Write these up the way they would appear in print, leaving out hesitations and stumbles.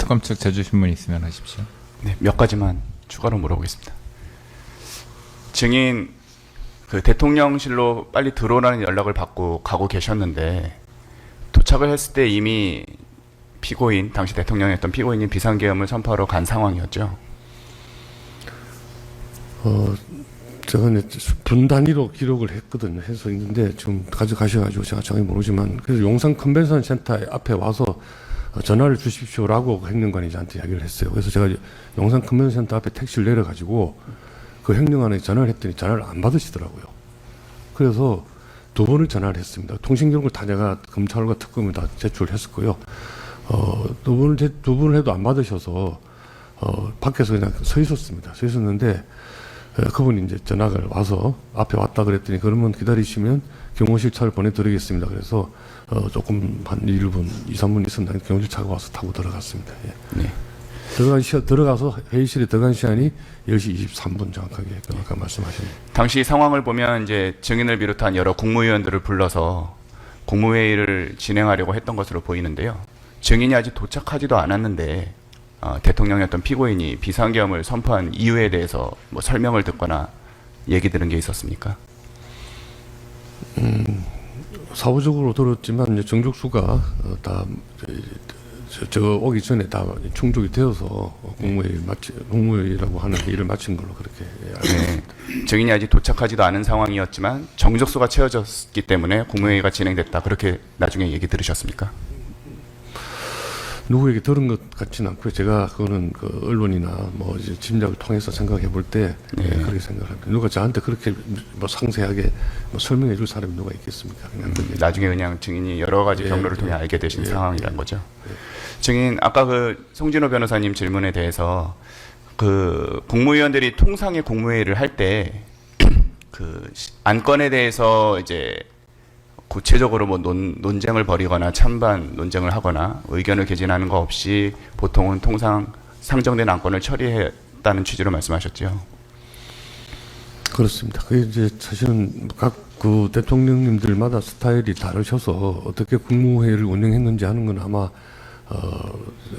특검 측 제주신문 있으면 하십시오. 네, 몇 가지만 추가로 물어보겠습니다. 증인 그 대통령실로 빨리 들어오라는 연락을 받고 가고 계셨는데 도착을 했을 때 이미 피고인, 당시 대통령이었던 피고인이 비상계엄을 선포하러 간 상황이었죠. 제가 이제 분 단위로 기록을 했거든요. 해서 있는데 지금 가져가셔가지고 제가 정확히 모르지만 그래서 용산 컨벤션 센터 앞에 와서 전화를 주십시오라고 행정관이 저한테 이야기를 했어요. 그래서 제가 용산 컨벤션 센터 앞에 택시를 내려가지고 그 행정관에 전화를 했더니 전화를 안 받으시더라고요. 그래서 두 번을 전화를 했습니다. 통신기록을 다 제가 검찰과 특검에 다 제출했었고요. 두 번을 해도 안 받으셔서 밖에서 그냥 서 있었습니다. 서 있었는데 그분이 이제 전화가 와서 앞에 왔다 그랬더니 그러면 기다리시면 경호실 차를 보내드리겠습니다. 그래서 조금 한 1분, 2, 3분 있었는데 경호실 차가 와서 타고 들어갔습니다. 예. 네. 들어가서 회의실에 들어간 시간이 10시 23분 정확하게 아까 말씀하신. 당시 상황을 보면 이제 증인을 비롯한 여러 국무위원들을 불러서 국무회의를 진행하려고 했던 것으로 보이는데요. 증인이 아직 도착하지도 않았는데 대통령이었던 피고인이 비상계엄을 선포한 이유에 대해서 뭐 설명을 듣거나 얘기 들은 게 있었습니까? 사후적으로 들었지만 이제 정족수가 다 저 오기 전에 다 충족이 되어서 국무회의라고 하는 일을 마친 걸로 그렇게 알고 있습니다. 네. 증인이 아직 도착하지도 않은 상황이었지만 정족수가 채워졌기 때문에 국무회의가 진행됐다. 그렇게 나중에 얘기 들으셨습니까? 누구에게 들은 것 같지는 않고요. 제가 그거는 그 언론이나 뭐 이제 짐작을 통해서 생각해 볼 때 그렇게 생각합니다. 누가 저한테 그렇게 뭐 상세하게 뭐 설명해 줄 사람이 누가 있겠습니까? 그냥 나중에 그냥 증인이 여러 가지 경로를 통해 알게 되신 상황이란 거죠. 증인 아까 그 송진호 변호사님 질문에 대해서 그 국무위원들이 통상의 국무회의를 할 때 그 안건에 대해서 이제 구체적으로 뭐 논쟁을 벌이거나 찬반 논쟁을 하거나 의견을 개진하는 거 없이 보통은 통상 상정된 안건을 처리했다는 취지로 말씀하셨죠. 그렇습니다. 그게 이제 사실은 각 그 대통령님들마다 스타일이 다르셔서 어떻게 국무회의를 운영했는지 하는 건 아마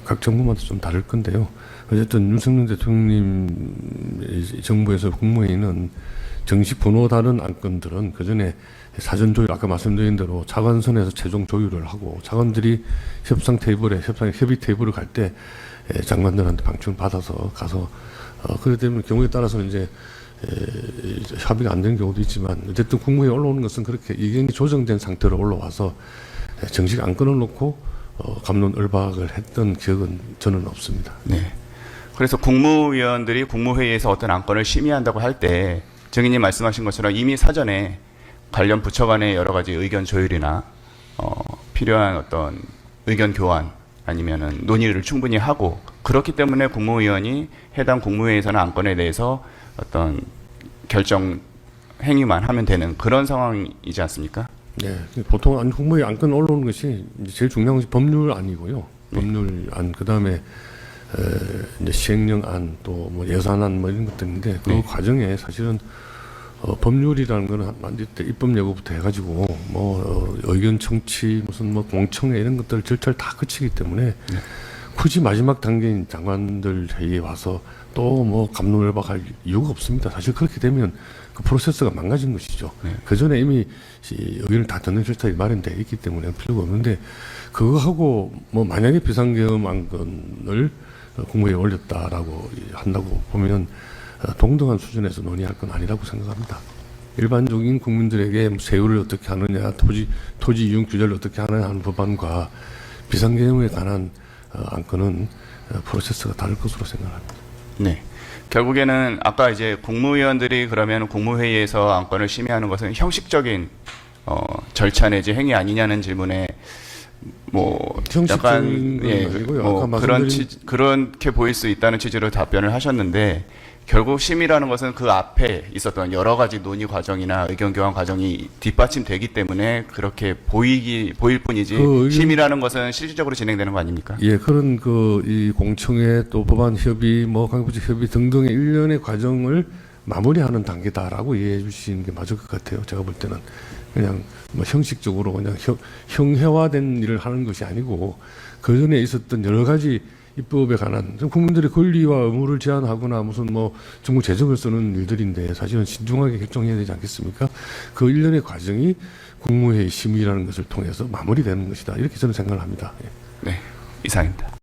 각 정부마다 좀 다를 건데요. 어쨌든 윤석열 대통령 정부에서 국무회의는 정식 번호 다른 안건들은 그 전에 사전 조율, 아까 말씀드린 대로 차관선에서 최종 조율을 하고 차관들이 협의 테이블을 갈 때 장관들한테 방침을 받아서 가서 그렇기 때문에 경우에 따라서는 이제 협의가 안 되는 경우도 있지만 어쨌든 국무회의에 올라오는 것은 그렇게 의견이 조정된 상태로 올라와서 정식 안건을 놓고 갑론을박을 했던 기억은 저는 없습니다. 네. 그래서 국무위원들이 국무회의에서 어떤 안건을 심의한다고 할 때 증인님 말씀하신 것처럼 이미 사전에 관련 부처 간의 여러 가지 의견 조율이나 필요한 어떤 의견 교환 아니면은 논의를 충분히 하고 그렇기 때문에 국무위원이 해당 국무회의에서는 안건에 대해서 어떤 결정 행위만 하면 되는 그런 상황이지 않습니까? 네, 보통 국무회의 안건 올라오는 것이 이제 제일 중요한 것이 법률안이고요. 법률안 그다음에 이제 시행령안 또 뭐 예산안 뭐 이런 것들인데 그 과정에 사실은 법률이라는 거는 만들 때 입법 예고부터 해가지고 뭐 의견 청취 무슨 뭐 공청회 이런 것들 절차를 다 거치기 때문에 굳이 마지막 단계인 장관들 회의에 와서 또 뭐 갑론을박할 이유가 없습니다. 사실 그렇게 되면 그 프로세스가 망가진 것이죠. 그 전에 이미 의견을 다 듣는 절차가 마련되어 있기 때문에 필요가 없는데 그거하고 뭐 만약에 비상계엄 안건을 국무회의에 올렸다라고 한다고 보면 동등한 수준에서 논의할 건 아니라고 생각합니다. 일반적인 국민들에게 세율을 어떻게 하느냐, 토지 이용 규제를 어떻게 하느냐 하는 법안과 비상계엄에 관한 안건은 프로세스가 다를 것으로 생각합니다. 네. 결국에는 아까 이제 국무위원들이 그러면 국무회의에서 안건을 심의하는 것은 형식적인 절차 내지 행위 아니냐는 질문에 뭐 약간 뭐 그렇게 보일 수 있다는 취지로 답변을 하셨는데 결국 심의라는 것은 그 앞에 있었던 여러 가지 논의 과정이나 의견 교환 과정이 뒷받침되기 때문에 그렇게 보일 뿐이지 심의라는 것은 실질적으로 진행되는 거 아닙니까? 예, 그런 이 공청회 또 법안 협의, 뭐 강부지 협의 등등의 일련의 과정을 마무리하는 단계다라고 이해해 주시는 게 맞을 것 같아요. 제가 볼 때는 그냥 뭐 형식적으로 그냥 형해화된 일을 하는 것이 아니고 그 전에 있었던 여러 가지 입법에 관한 국민들의 권리와 의무를 제한하거나 무슨 뭐 정부 재정을 쓰는 일들인데 사실은 신중하게 결정해야 되지 않겠습니까? 그 일련의 과정이 국무회의 심의라는 것을 통해서 마무리되는 것이다. 이렇게 저는 생각을 합니다. 예. 네, 이상입니다.